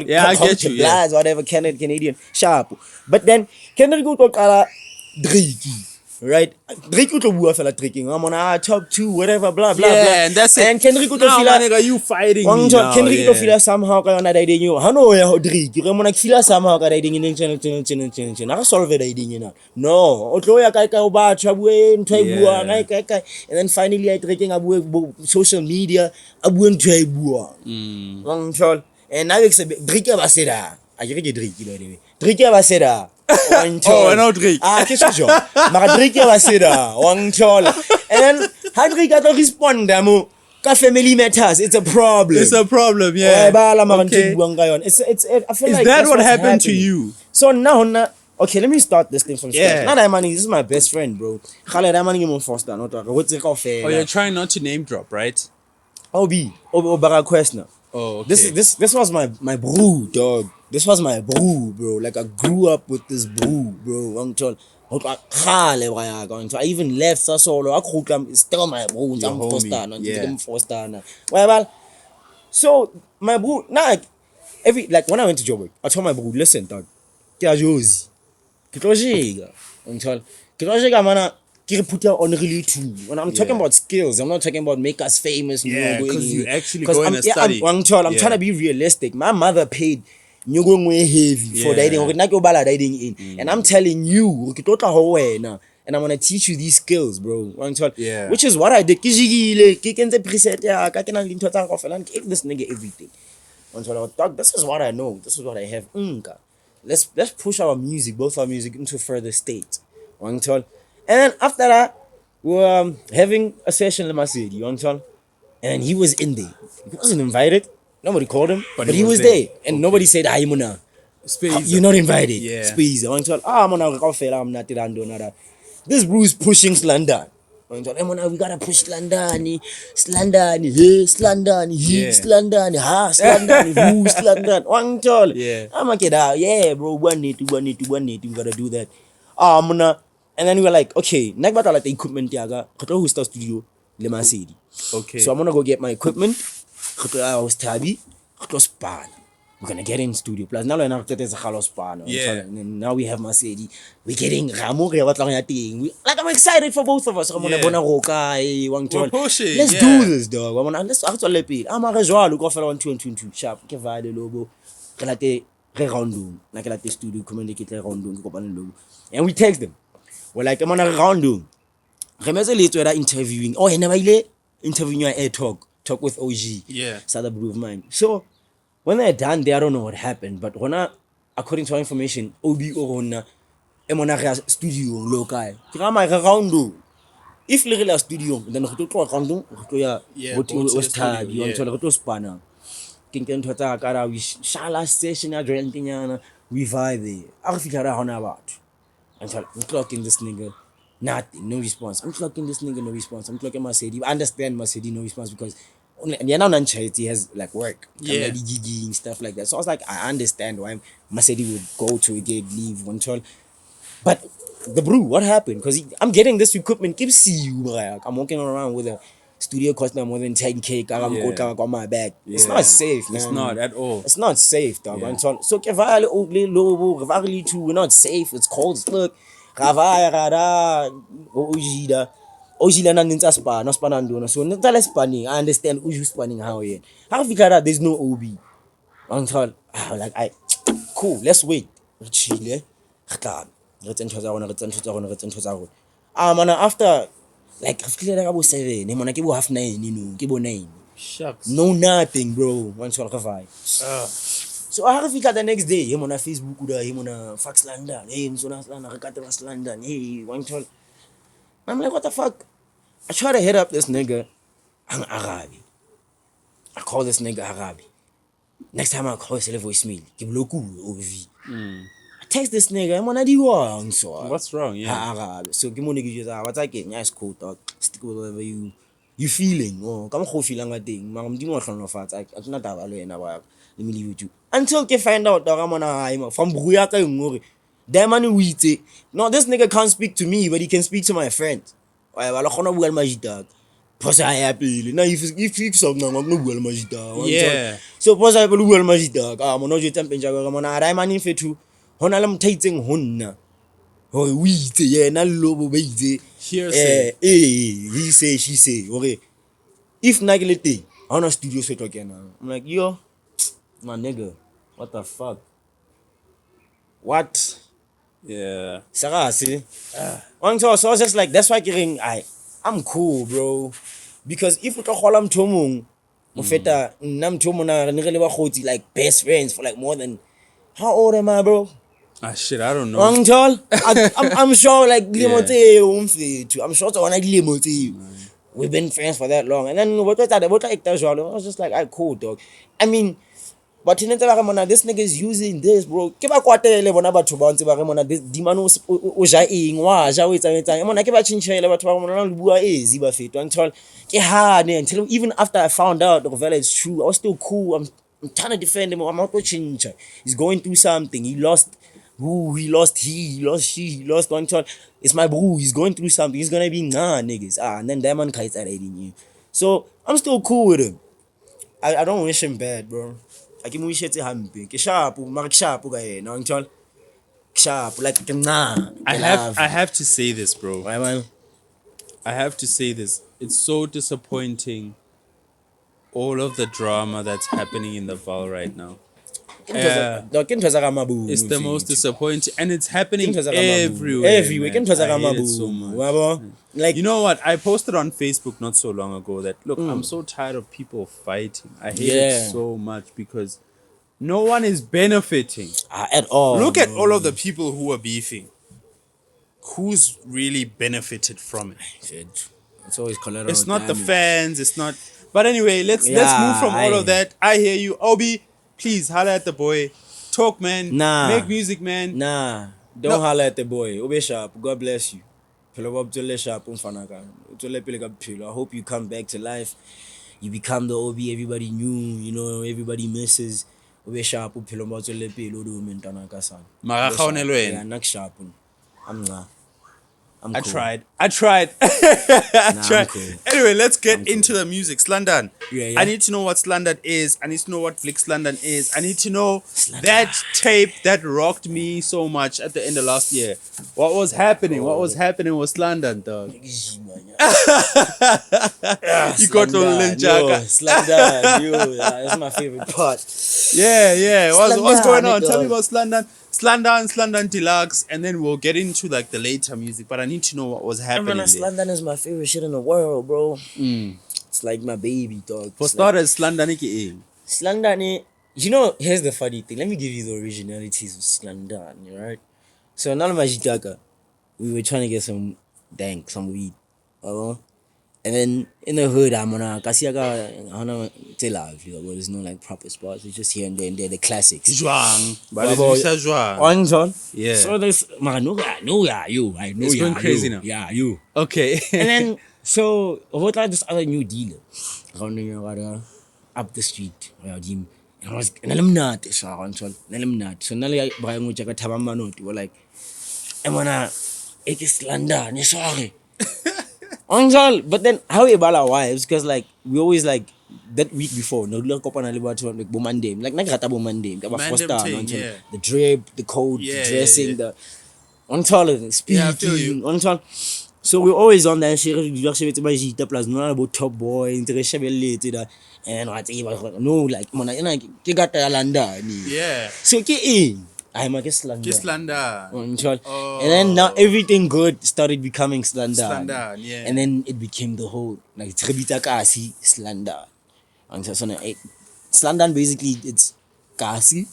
Yeah, I get you. Yeah. Whatever, Canadian, sharp. But then Kendrick go Drake. Right, Drake fella drinking. I'm on top 2, whatever, blah blah blah. And that's it. And Kendrick you fighting me now? Kendrick feel somehow on that idea. You know, Drake. You're gonna feel somehow that idea in I solve it idea. No, and then finally I drinking social media. And now it's Drake Baseda. I get Drake. Drake Baseda. Oh, I know Drake. Qu'est-ce que je dis? Drake va ser là, and then Drake got to respond demo. Family matters. It's a problem. It's a problem, yeah. Okay. It's I feel is like that what happened to you? So now, okay, let me start this thing from scratch. Not that money. This is my best friend, bro. Oh, you're trying not to name drop, right? Barraca question. Oh, okay. This was my bro, dog. This was my bro, bro. Like I grew up with this bro, bro. I even left solo. It's still my bro. Your I'm homie, yeah. Well, so my bro, now like when I went to Joburg, I told my bro, listen, dog, ke a jozi. Ke tlo jega. Ke tlo jega, mana. Put on really too. When I'm talking about skills, I'm not talking about make us famous. Yeah, because you actually go in and study. I'm trying to be realistic. My mother paid heavy for dating. And I'm telling you, and I'm gonna teach you these skills, bro. Yeah. Which is what I did. Give this nigga everything. Dog, this is what I know. This is what I have. Let's push our music, both our music, into further state. And then after that, we were having a session in my city, and he was in there. He wasn't invited. Nobody called him, but he was there. And nobody said, "Hi, Muna. You're not invited." Yeah. Space. I'm not. This bro is pushing Slondon. We gotta push Slondon. Slondon, hey, Slondon, he, Slondon, ha, Slondon, who, Slondon. Yeah. I'm like, yeah, bro, we gotta do that. And then we were like, okay, next battle like the equipment yaga, who start studio, le masedi. Okay. So I'm gonna go get my equipment. I was tabby, span. We're gonna get in studio. Plus now now we have Masedi. We're getting Ramo. Like I'm excited for both of us. We're pushing. Let's do this, dog. Let's actually I'm a rejoa. Look off around 2 and 2 sharp. Ke vale logo. Relate re-roundung. Like the studio communicate re-roundung. And we text them. We're like, I'm on a roundung. Remember later interviewing. Oh, never interviewing your air talk with OG. Yeah. Sada bro of mine. So when they're done, I don't know what happened. But when according to our information, OBO on a studio local. If le studio, then go to roundung, was tired. You want to go to spanner. Kinken tota kara we shala session ya drenting we vibe. I figure out about. I'm clocking this nigga. Nothing, no response. I'm clocking this nigga, no response. I'm clocking Mercedes. I understand Mercedes, no response because he has like work. Yeah. Gigging, stuff like that. So I was like, I understand why Mercedes would go to a gig, leave, one tall. But the brew, what happened? Because I'm getting this equipment, keep see you. I'm walking around with a studio cost more than 10K. I'm on my back. It's not safe, man. It's not at all. It's not safe, dog. Yeah. So we're not safe. It's cold as fuck. I understand who's spanning how yet. How figure there's no OB. Like cool, let's wait. Chill, after like about 7, half 9, 9. Shucks. No nothing, bro. So I have to the next day. Him on a Facebook, him on a fax London. Hey, I'm so London. Hey, one tall. I'm like, what the fuck? I try to hit up this nigga. I'm Arabi. I call this nigga Arabi. Next time I call, it's a voicemail. Give local OV. I text this nigga. I'm on a D1. So what's wrong? Yeah. Arabi. So give me nigga. What's I get? Nice cool talk. Stick with whatever you feeling. Oh, come on, feeling a thing. I'm doing what I'm fat. I not have a lot. Let me leave with you. Until you find out that I'm on a from Bruyaka Ngori. That man wheat. No, this nigga can't speak to me, but he can speak to my friend. I will magita. Pos I happy. Now if something I'm no well magita. Yeah. So pos I will well magita. I'm not your temperature. I'm on a man in fetu. Honalam tating honna. Oh, wheat. Yeah, na lobo baby. Hearsay. He say, she say. Okay. If Nagelete on a studio set again, I'm like, yo, my nigga, what the fuck? What? Yeah. Sarah, see? So I was just like, that's why I'm cool, bro. Because if we can call him Tomung, like best friends for like more than, how old am I, bro? Shit, I don't know. I'm sure like I'm sure it's on we've been friends for that long. And then what I was just like, cool, dog. I mean, But this nigga is using this, bro. Ke ba kwatele bona batho ba ntse ba re mona di mano o ja eng wa ja o etsa mona ke ba chinchele batho ba mona le bua ezi ba fetwa until ke hard until even after I found out the Vela is true, I was still cool. I'm trying to defend him. I'm not to change. He's going through something. He lost who, he lost she, he lost one child. It's my bro. He's going through something. He's gonna be niggas. And then that man kites at you. So I'm still cool with him. I don't wish him bad, bro. I can wish it hampi. Ke sharp, mark sharp guy. No, sharp like nah. I have to say this, bro. Why man? I have to say this. It's so disappointing. All of the drama that's happening in the Val right now. It's the most disappointing, and it's happening everywhere. Everywhere. I hate it so much. Like, you know what? I posted on Facebook not so long ago that look, I'm so tired of people fighting. I hate it so much because no one is benefiting at all. Look at all of the people who are beefing. Who's really benefited from it? It's always collateral. It's not the fans. It's not. But anyway, let's move from all of that. I hear you, Obi. Please holler at the boy. Talk, man. Nah. Make music, man. Nah. Don't holler at the boy. Obi sharp. God bless you. I hope you come back to life. You become the Obi everybody knew. You know, everybody misses. Obi sharp. I'm cool. I tried. I'm cool. Anyway, let's get into the music. Slondon. Yeah. I need to know what Slondon is. I need to know what Flick Slondon is. I need to know that tape that rocked me so much at the end of last year. What was happening? What was happening with Slondon, dog? You got to Linjaka. Slondon, that's my favorite part. Yeah. What's going on? Tell me about Slondon. Slondon Deluxe, and then we'll get into like the later music. But I need to know what was happening. Slondon is my favorite shit in the world, bro. It's like my baby, dog. For starters, Slondon is Slondon, you know, here's the funny thing. Let me give you the originalities of Slondon, right? So none of my jitaka, we were trying to get some weed. And then in the hood, I'm on a Kasiaga, there's no like proper spots. It's just here and there, the classics. Zhuang. But it's Zhuang. Yeah. So there's, I know you. It's going crazy now. Yeah, you. Okay. And then, so, what like this other new dealer? Up the street. And I was, and I'm not. So now I buy much like a tabamano. We're like, I'm gonna, it is Slondon, sorry. But then how about our wives? Because like we always like that week before, no look up on a like Bomandem, like Nagata Bomandem, the drape, the code, the dressing, the on speaking, on. So we're always on that shit. You actually to my Gita plus no about Top Boy, interest and what no like you got the Alanda. Yeah. So get in. I'm a Slondon. And then now everything good started becoming Slondon. Slondon, yeah. And then it became the whole like Trebita Kasi Slondon. And so Slondon basically it's Kasi,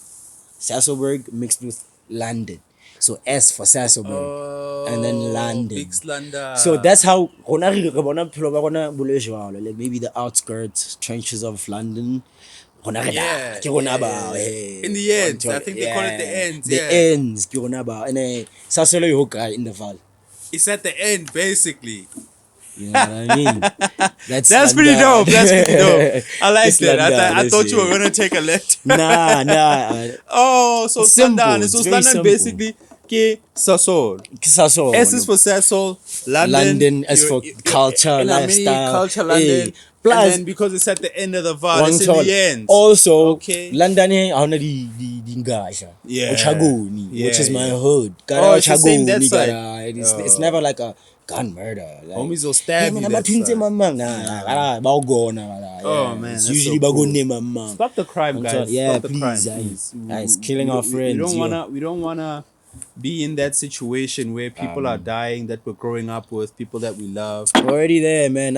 Sasolburg mixed with London. So S for Sasolburg. And then London. Big Slondon. So that's how like maybe the outskirts, trenches of London. In the ends, I think they call it the ends. The ends, and Sasolo Yoka in the Val. It's at the end, basically. You know what I mean? That's pretty dope. I like that. I thought you were gonna take a left. Nah. Oh, so Slondon. So Slondon basically Sasol. S is for Sasol. London is for culture, lifestyle. Culture, London. Plus, and then because it's at the end of the Val, it's in the end. Also, London is the guys. Which is my hood. It's the same that side. It's never like a gun murder. Like, homies will stab you. Oh man, it's usually cool. Stop the crime, guys. Yeah, stop please. It's killing our friends. We don't wanna be in that situation where people are dying that we're growing up with, people that we love. Already there, man.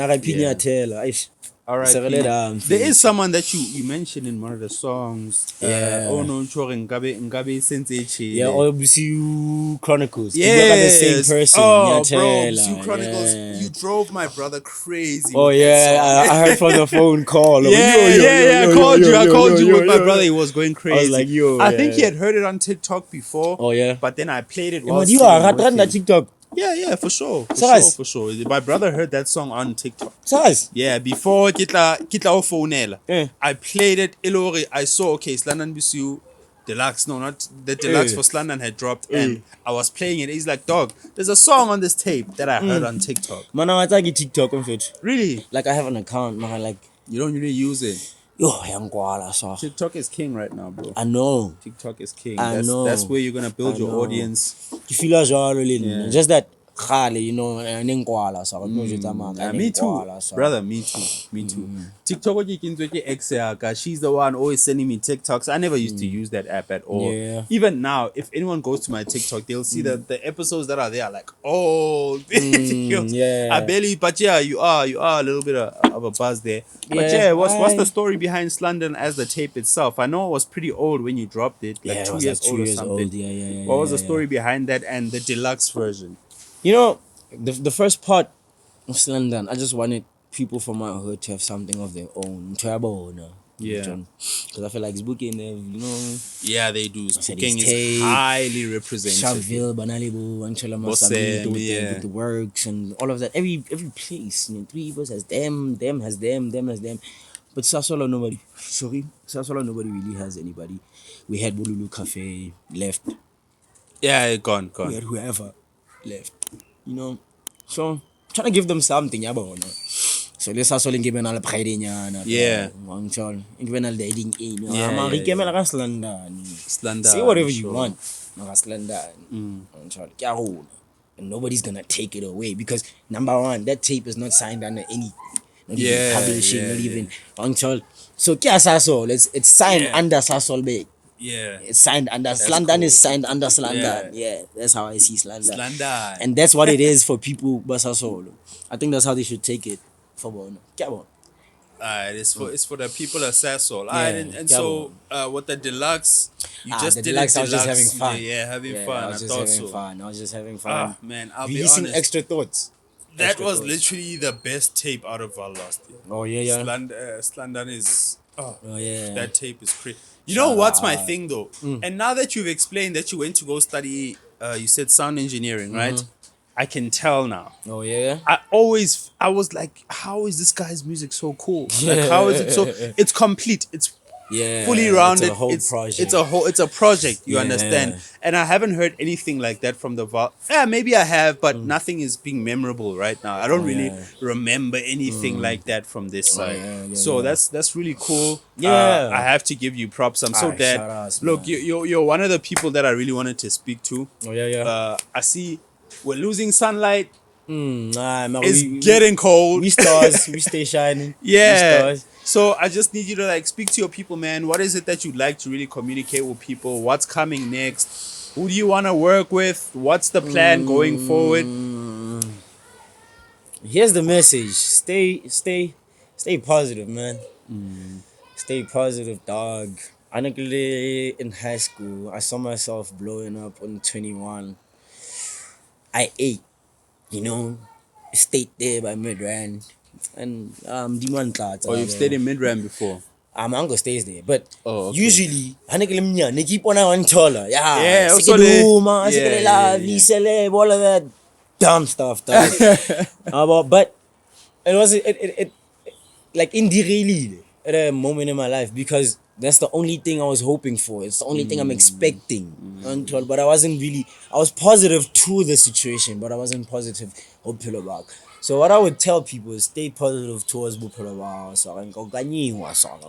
R.I.P. There is someone that you mentioned in one of the songs. Yeah. Oh no, Ngabe Sensei. Yeah, OBCU Chronicles. Yeah. We work at the same person. Oh, bro, Nyatela, Zoo Chronicles. yeah. You drove my brother crazy. Oh with yeah, that song. I heard from the phone call. I called you with my brother. He was going crazy. I was like, yo, I think he had heard it on TikTok before. Oh yeah. But then I played it Yeah, while man, you sitting are with him. TikTok. Yeah, for sure. Serious? For sure. My brother heard that song on TikTok. Size. Yeah, before Kitla phonela. Yeah. I played it. Ilori, I saw Slondon BCU Deluxe. No, not the Deluxe for Slondon had dropped, and I was playing it. He's like, dog, there's a song on this tape that I heard on TikTok. Man, I like TikTok on fit. Really? Like I have an account, man. Like You don't really use it. yo, yangwala so. TikTok is king right now, bro. I know. TikTok is king. I know. That's where you're gonna build I your know. audience. You feel as well, Yeah. just that. You know, nengwala so. Me too, brother. Me too. TikTok, you can do she's the one always sending me TikToks. I never used to use that app at all. Yeah. Even now, if anyone goes to my TikTok, they'll see that the episodes that are there are like, oh, yeah. I barely. But yeah, you are a little bit of a buzz there. But yeah, what's the story behind Slondon as the tape itself? I know it was pretty old when you dropped it, like Yeah, it 2 was years like 2 old or years something. old. Yeah. What was the story behind that and the deluxe version? You know, the first part of Slondon, I just wanted people from my hood to have something of their own. Yeah. Because I feel like Spooking, you know. Yeah, they do. Spooking is tape, highly represented. Sharpeville, Banalibo, Anchola Bossem, with the works and all of that. Every place, you know, 3 of us has them has them has them. But Sasolo, nobody. Sasolo, nobody really has anybody. We had Bululu Cafe left. Yeah, gone. We had whoever left. You know, so trying to give them something, yeah, but no. So let's also give them all a pride in Yeah. One child, give them all dating in. Yeah, Slondon. Slondon, Say whatever you sure. want. Slondon. One child. And nobody's gonna take it away because number one, that tape is not signed under anything. Not even publishing, not even one child. So it's signed under Sasol Bay. Yeah. It's signed under Slondon cool. is signed under Slondon. Yeah, that's how I see Slondon. Slondon. And that's what it is for people Basasolo. I think that's how they should take it for Bono. It's for the people of Sasol. Yeah, And so with the deluxe, you just the did deluxe, it I was just having fun. Yeah, having fun. I was just having fun. Ah, man, I'll be Releasing honest. extra thoughts. That was literally the best tape out of our last year. Oh yeah. Slondon is. Oh yeah. That tape is crazy. You know what's my thing though? And now that you've explained that you went to go study, you said sound engineering, right? I can tell now. Oh yeah. I was like, how is this guy's music so cool? Like, how is it so? It's complete. It's fully rounded. It's a whole project. It's a project. You Yeah. understand? And I haven't heard anything like that from the vault. Yeah, maybe I have, but nothing is being memorable right now. I don't really remember anything like that from this side. So that's really cool. Yeah. I have to give you props. I'm so Shout glad. outs, Look, man. you're one of the people that I really wanted to speak to. Oh yeah. I see we're losing sunlight. Man, It's getting cold. We stars, we stay shining. Yeah. We stars. So I just need you to like speak to your people, man. What is it that you'd like to really communicate with people? What's coming next? Who do you want to work with? What's the plan going forward? Here's the message. Stay positive, man. Stay positive, dog. Honestly, in high school, I saw myself blowing up on 21. I ate, you know, stayed there by Midrand. And Diman Tlats. Or you've stayed in Midram before? Uncle stays there, but okay. usually, they keep on one taller. Yeah, also lovely, celeb, all of that dumb stuff. But it was it like indie at a moment in my life because that's the only thing I was hoping for. It's the only thing I'm expecting. But I was positive to the situation, but I wasn't positive hopeful about. So what I would tell people is stay positive towards Bupulawa.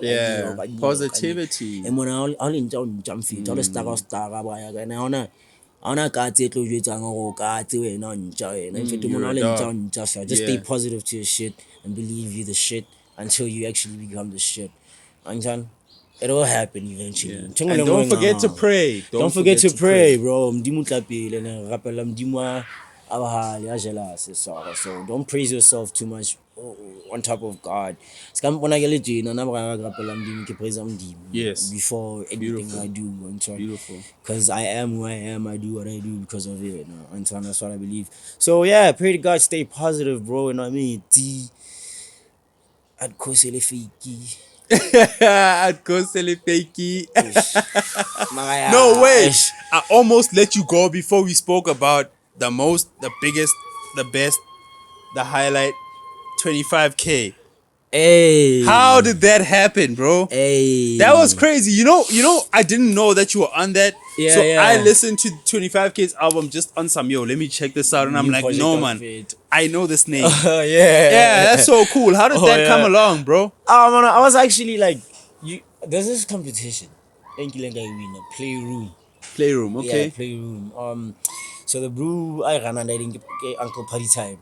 Yeah, positivity. And when just stay positive to your shit and believe you the shit until you actually become the shit. It will happen eventually. And don't forget to pray. Don't forget to pray, bro. abahali ajealous so don't praise yourself too much on top of God. Yes. Before anything Beautiful. I do. Beautiful. Because I am who I am, I do what I do because of it. And so that's what I believe. So yeah, pray to God, stay positive, bro. You know what I mean? I'd cause it fakey. I'd go sell it fakey. No, wait. I almost let you go before we spoke about the biggest, the best, the highlight, 25K. Hey. How did that happen, bro? Hey. That was crazy. You know, I didn't know that you were on that. Yeah, so yeah. I listened to 25K's album just on some, let me check this out. And I'm New like, project no, of man. it. I know this name. Yeah. Yeah, that's so cool. How did that come along, bro? Man, I was actually like, there's this competition. Playroom. Playroom, okay. Yeah, playroom. So the brew I ran and I didn't get Uncle Party Time.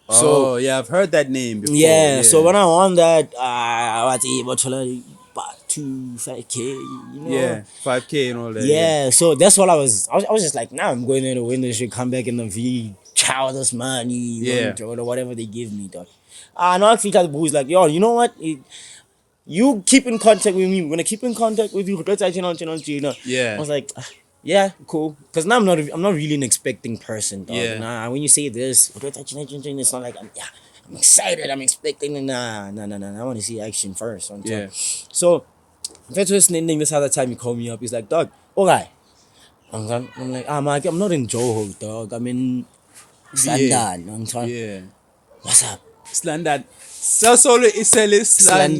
So yeah, I've heard that name before. Yeah, so when I won that, I was able to like about 5K, you know. Yeah, 5K and all that. Yeah, so that's what I was just like, nah, I'm going there to win this shit, come back in the V, chow this money, Yeah. or whatever they give me, dog. And I think that who's like, yo, you know what? You keep in contact with me. We're gonna keep in contact with you. Yeah. I was like, yeah, cool. Because now I'm not really an expecting person, dog. Yeah. Nah, when you say this, it's not like I'm excited. I'm expecting. Nah. I want to see action first. Yeah. So, that's what's name. This other time he called me up. He's like, dog, alright. I'm like, man, I'm not in Joho, dog. I'm in Slondon. Yeah. What's up? Slondon. Sasolo isele Slondon.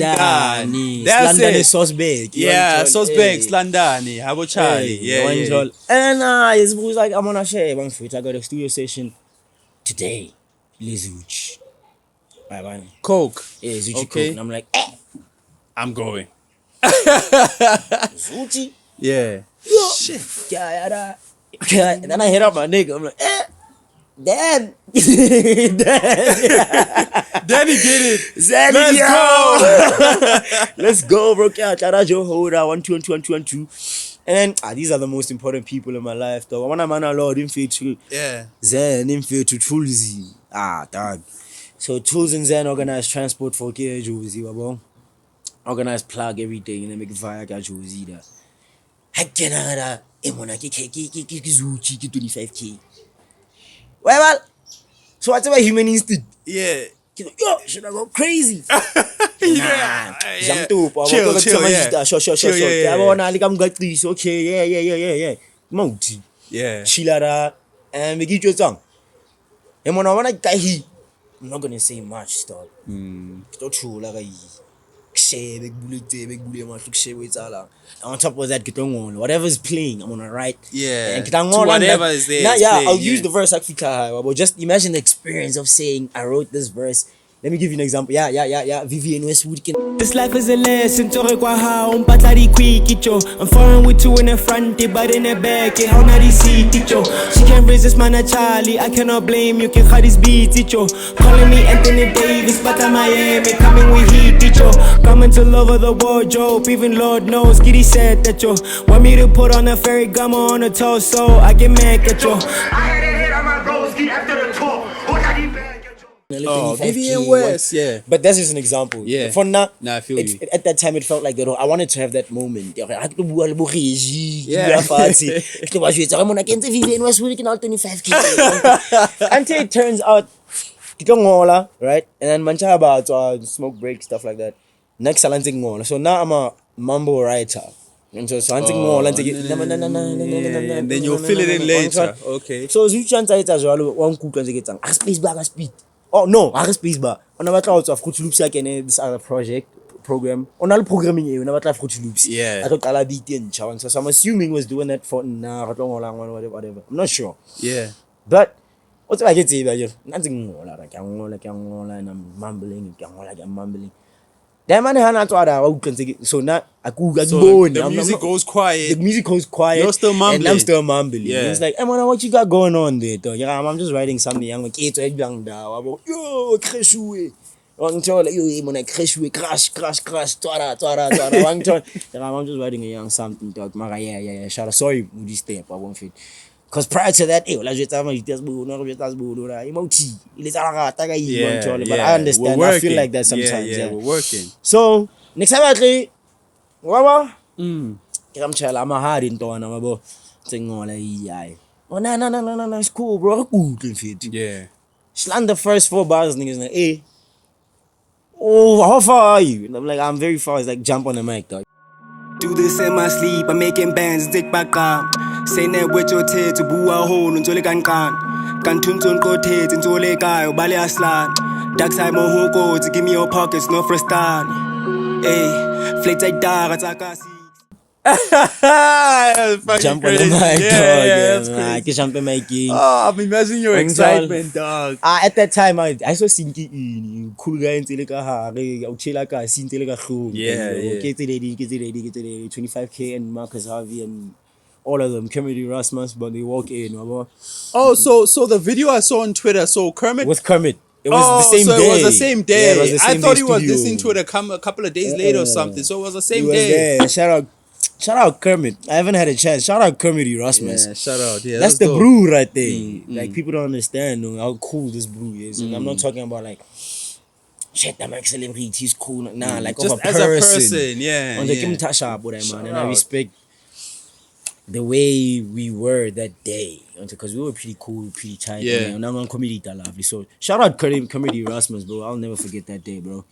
That's Slondon it. is Sosbeg. Yeah, Sosbeg, Slondon. How about Charlie? Yeah. And his was like, I'm on a share. I got a studio session today. Lizuch. Bye. Coke. Yeah, Zuchi Okay. Coke. And I'm like, I'm going. Zuchi? Yeah. Shit. Yeah. And then I hit up my nigga. I'm like, Dad. Danny get it. Let's go. Let's go, bro. Hold 1 2 And then these are the most important people in my life, though. One man Lord in to Zen in to Tulsi. Dog. So Tools and Zen organize transport for K Josie, wabo. Organize plug everything and then make fire Josie there. Hakenara Emonaki Zuchi 25K. Well, so whatever human instinct. Yeah. Yo, should I go crazy? Yeah. Jump to Chill, yeah. Sure. Yeah. I want to come get this. Okay, yeah. Mount. Yeah. Chilara and we give you a song. And when I want to die, I'm not gonna say much, dog. It's not true, like big bullet, on top of that, whatever's playing, I'm gonna write. Yeah. And whatever is there. I'll use the verse Africa. But just imagine the experience of saying, I wrote this verse. Let me give you an example. Yeah. Vivian Westwood. This life is a lesson. I'm foreign with two in the front, but in the back, how not see teacher. She can't resist man a Charlie. I cannot blame you. Can this beat teacher. Calling me Anthony Davis, but I'm Miami. Coming with heat teacher. Coming to love of the wardrobe. Even Lord knows, Giddy said that you want me to put on a fairy gum on a torso. I get mad at you. I had a hit on my bros, get after the tour. Vivian West, yeah. But that's just an example. Yeah. For now, I feel you. At that time, it felt like that. I wanted to have that moment. Yeah. Until it turns out, right? And then mancha about smoke break, stuff like that. Next, so now I'm a mambo writer. And so and then you'll fill it in later. Okay. So Zuchan Taita as well, one cook and get a space back and speed. Oh no, I space bar. On our clouds of Fruit Loops again, this other program. On all programming, you never have Fruit Loops. Yeah. I thought I'll be in challenge. So I'm assuming was doing that for whatever. I'm not sure. Yeah. But what's I get to nothing more like I'm mumbling. That man so now the music goes quiet. The music goes quiet. You're still mumbling. And I'm still mumbling. Yeah. It's like, hey man, what you got going on there? Yeah, I'm just writing something. I'm like, yo, crash away. I'm crash. I'm just writing a young something. Yeah. Shout out. Sorry, Moody step. I won't fit. Because prior to that, but I understand. I feel like that sometimes. Yeah, we're working. So next time actually, I'm a hard in town. I'm about saying, oh no, it's cool, bro. Good fit. Yeah. Slant the first 4 bars, niggas like, hey, oh, how far are you? And I'm like, I'm very far. It's like jump on the mic, dog. Do this in my sleep, I'm making bands, dick back up. Say that with your tear to boo a hole, until they can. Tun go tate, until they guy, Bali Aslan. Dark side, Mohoko, to give me your pockets, no for stand. Hey, flake like that, attack us. Jump on the mic, dog. I can jump on my king. Oh, I'm imagining your excitement, dog. At that time, I saw Sinky in cool guy in Teleka, Uchelaka, Sin Teleka, get ready, 25K and Marcus Harvey and all of them, Kermit Rasmus, but they walk in. Oh, so the video I saw on Twitter, so Kermit. With Kermit. It was the same day. It was the same day. Yeah, it was the same I thought day he was studio. listening to it a couple of days later or something. So it was the same He was day. there. Shout out Kermit. I haven't had a chance. Shout out Kermit Erasmus. Yeah, shout out. Yeah, that's the dope. brew right there. Like people don't understand how cool this brew is. And I'm not talking about like shit, that makes celebrity. He's cool. Nah, like just of a as person. a person, yeah. On the yeah. Kim Tasha, man, Shout and I out. respect the way we were that day because we were pretty cool, pretty tight. Yeah. And I'm on comedy that lovely. So shout out Kermit Erasmus, bro. I'll never forget that day, bro.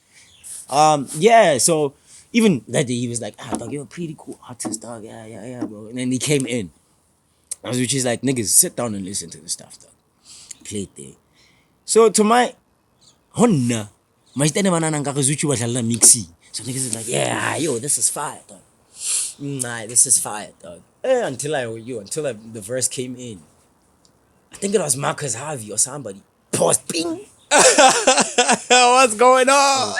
Yeah. So. Even that day, he was like, dog, you're a pretty cool artist, dog. Yeah, bro. And then he came in. Which is like, niggas, sit down and listen to the stuff, dog. Play it there. So to my Honna, my stand Zuchi was mixi. So niggas is like, yeah, yo, this is fire, dog. Nah, this is fire, dog. Until the verse came in. I think it was Marcus Harvey or somebody. Pause, ping. What's going on?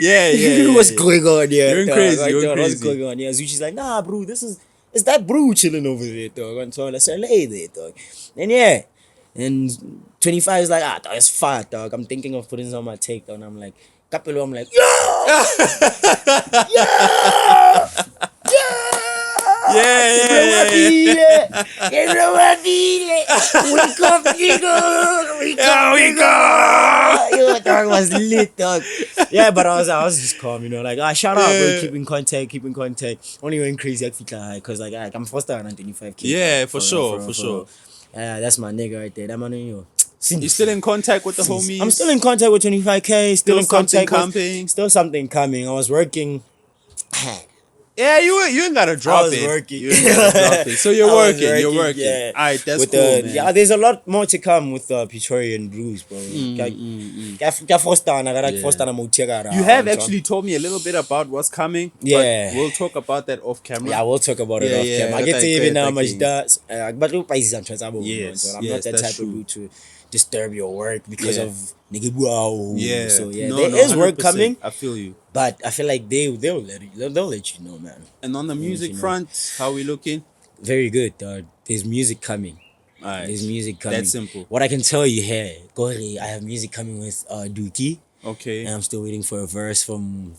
Yeah. What's going on here? You're crazy. What's going on here? Zuchi's like, nah, bro, it's that bro chilling over there, dog. And so let's lay there, dog. And yeah. And 25 is like, dog, it's fire, dog. I'm thinking of putting this on my take, dog. And I'm like, Capello, I'm like, Yeah. We go. Yo, dog was lit, dog. Yeah, but I was just calm, like, shout out, bro. Keep in contact. Only went crazy at Fika because like I'm first on 25K. Yeah, for sure. Yeah, that's my nigga right there. That man, you still in contact with the homies? I'm still in contact with 25K. Still in contact with still something coming. I was working. Yeah, you ain't gotta drop it. Working. You ain't gotta drop it. So you're working. Yeah. Alright, that's with cool, man. Yeah, there's a lot more to come with Praetorian Blues, bro. You have actually told me a little bit about what's coming. Yeah. But we'll talk about that off camera. Yeah, we'll talk about it off camera. I get to even now much that. But I'm not that type of dude to disturb your work because of nigga. Yeah. So yeah, there is work 100%. coming. I feel you. But I feel like they'll let you know, man. And on the music front, how we looking? Very good, dog. There's music coming. Alright. There's music coming. That's simple. What I can tell you here, Gori, I have music coming with Dookie. Okay. And I'm still waiting for a verse from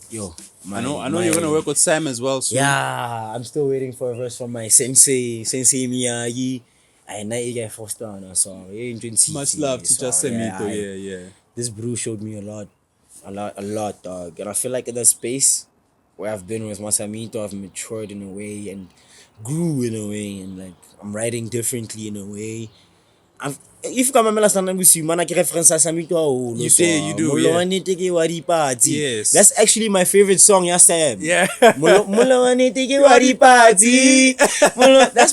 I know you're gonna work with Sam as well soon. Yeah, I'm still waiting for a verse from my sensei Miyagi. I know you get forced on a song. Much love to Jasemito. Yeah. This brew showed me a lot, dog. And I feel like in that space where I've been with Masamito, I've matured in a way and grew in a way, and like I'm writing differently in a way. If you come last time we see man, I reference Samito. You do. Yeah. Yes. That's actually my favorite song. Yeah. That's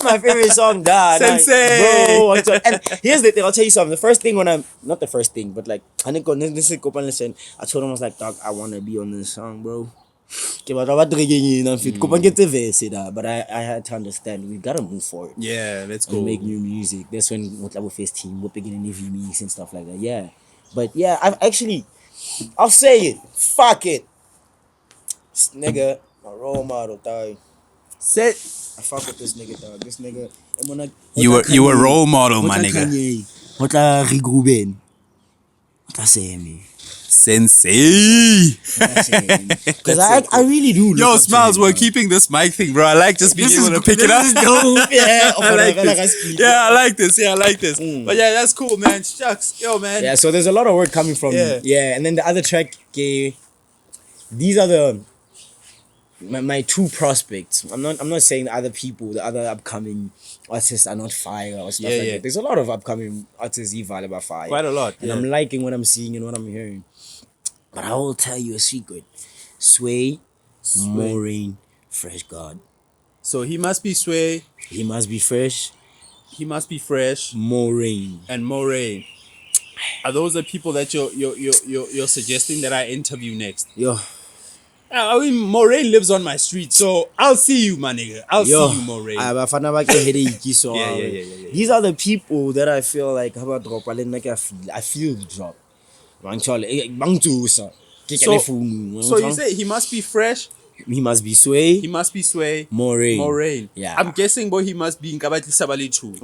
my favorite song, dad. Sensei. Bro, and here's the thing. I'll tell you something. The first thing not the first thing, but like I told him I was like, dog, I want to be on this song, bro. But I had to understand we gotta move forward. Yeah, let's go. And make new music. That's when Motlabo Face team we're beginning EV mix and stuff like that. Yeah. But yeah, I'll say it. Fuck it. This nigga, my role model, dog. I fuck with this nigga, dog. This nigga. You were role model, my nigga. What Rick Ruben? What I say me? Sensei. Because I really do. Yo, Smiles, we're keeping this mic thing, bro. I like just being able to pick it up. Yeah, I like this. Yeah, I like this. Yeah, I like this. But yeah, that's cool, man. Shucks. Yo, man. Yeah, so there's a lot of work coming from and then the other track, these are my two prospects. I'm not saying the other people, the other upcoming artists are not fire or stuff like that. There's a lot of upcoming artists vibe are fire. Quite a lot. And I'm liking what I'm seeing and what I'm hearing. But I will tell you a secret. Sway. Maureen, Fresh God. So he must be Sway. He must be fresh. He must be fresh. Maureen. And Moray. Are those the people that you're suggesting that I interview next? Yo. I mean, Moray lives on my street, so I'll see you, my nigga. I'll see you, Moray. Yeah. These are the people that I feel like I feel the drop. So you say he must be fresh? He must be Sway. He must be Sway. Moraine. Yeah. I'm guessing, boy, he must be in Kabatli Sabali too.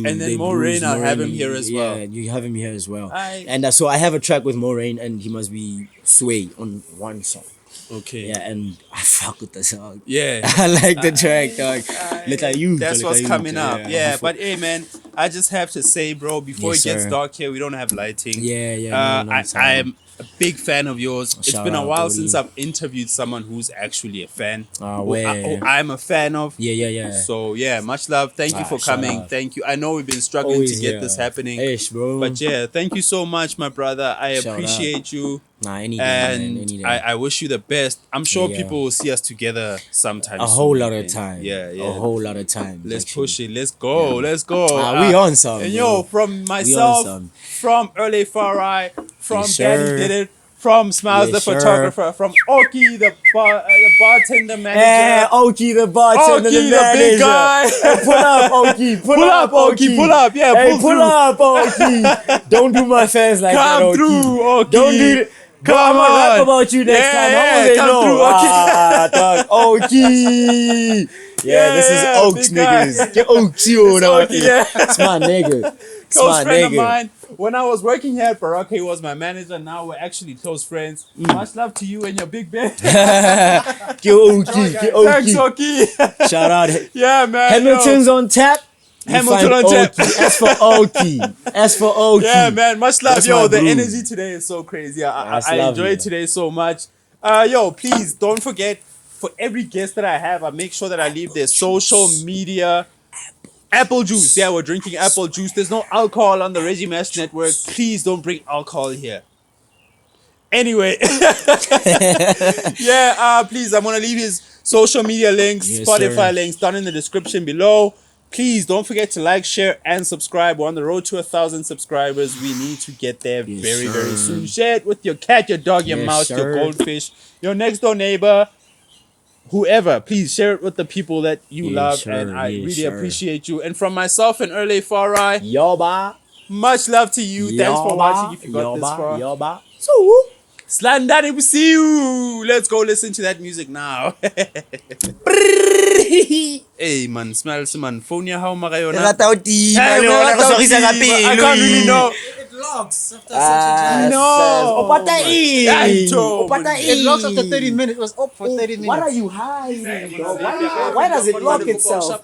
And then The Moraine, blues, I'll have Moraine, him here as well. Yeah, you have him here as well. And so I have a track with Moraine and he must be Sway on one song. Okay. Yeah, and I fuck with the song. Yeah. I like the track, dog. Look at you. That's what's coming up. Yeah, but hey, man, I just have to say, bro, before it gets dark here, we don't have lighting. Yeah. I am a big fan of yours. It's been a while since I've I've interviewed someone who's actually a fan. Who where? I'm a fan of. Yeah. So yeah, much love. Thank you for coming. Thank you. I know we've been struggling Always, to get this happening. Bro. But yeah, thank you so much, my brother. I appreciate you. Any day, And I wish you the best. I'm sure people will see us together sometime. A whole lot of time. Yeah. A whole lot of time. Let's push it. Let's go. Let's go. We on some. And yo, from myself, from Earle Fari, from Daddy Did It, from Smiles the photographer, from Oki the bartender manager. Yeah, Oki the bartender, Oki the big guy. Pull up, Oki. Pull up, Oki. Pull up. Yeah, hey, pull up, Oki. Don't do my fans like that, Oki. Come through, Oki. Don't do it. I'm gonna rap about you next time. How will they come know? through, Oki. Dog, Oki. Yeah, this is Oaks, niggas. Get Oaks, you know. It's my nigga. Close friend of mine. When I was working here at Barraca, he was my manager. Now we're actually close friends. Much love to you and your big band. Get Oki. Thanks, Oki. Shout out. Yeah, man. Hamilton's on tap. Hamilton on tap. As for Oki. Yeah, man. Much love. That's yo, my the brew. energy today is so crazy. I lovely, enjoyed today so much. Yo, please don't forget, for every guest that I have, I make sure that I leave their social media. Apple juice. Yeah, we're drinking apple juice. There's no alcohol on the Reggie Mash network. Please don't bring alcohol here. Anyway. Yeah, please, I'm going to leave his social media links, Spotify links down in the description below. Please don't forget to like, share, and subscribe. We're on the road to 1,000 subscribers. We need to get there very, very soon. Share it with your cat, your dog, your mouse, your goldfish, your next door neighbor. Whoever, please share it with the people that you love, and I really appreciate you. And from myself and Earle Fari, much love to you. Thanks for watching. If you got this far, so Slondon, we see you. Let's go listen to that music now. Hey man, smells man. Phone ya how magayona. I can't really know. It locks after such a It locks after 30 minutes. It was up for 30 minutes. What are you hiding? Why does it lock itself?